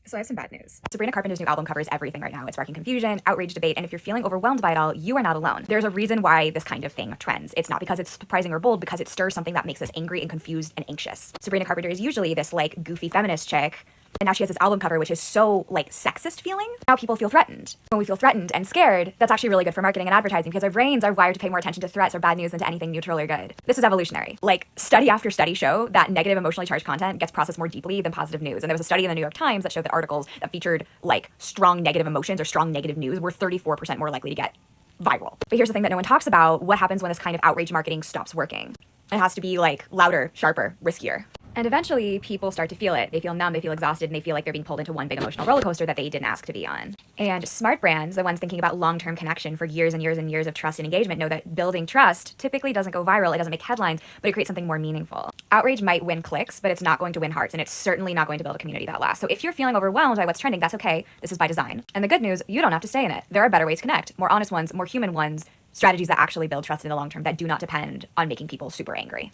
So I have some bad news. Sabrina Carpenter's new album cover is everything right now. It's sparking confusion, outrage, debate, and if you're feeling overwhelmed by it all, you are not alone. There's a reason why this kind of thing trends. It's not because it's surprising or bold, because it stirs something that makes us angry and confused and anxious. Sabrina Carpenter is usually this like goofy feminist chick, and now she has this album cover which is so like sexist feeling. Now people feel threatened. When we feel threatened and scared, that's actually really good for marketing and advertising because our brains are wired to pay more attention to threats or bad news than to anything neutral or good. This is evolutionary. Like study after study show that negative emotionally charged content gets processed more deeply than positive news. And there was a study in the New York Times that showed that articles that featured like strong negative emotions or strong negative news were 34% more likely to get viral. But here's the thing that no one talks about. What happens when this kind of outrage marketing stops working? It has to be like louder, sharper, riskier. And eventually people start to feel it. They feel numb, they feel exhausted, and they feel like they're being pulled into one big emotional roller coaster that they didn't ask to be on. And smart brands, the ones thinking about long-term connection for years and years and years of trust and engagement, know that building trust typically doesn't go viral, it doesn't make headlines, but it creates something more meaningful. Outrage might win clicks, but it's not going to win hearts, and it's certainly not going to build a community that lasts. So if you're feeling overwhelmed by what's trending, that's okay. This is by design. And the good news, you don't have to stay in it. There are better ways to connect, more honest ones, more human ones, strategies that actually build trust in the long term that do not depend on making people super angry.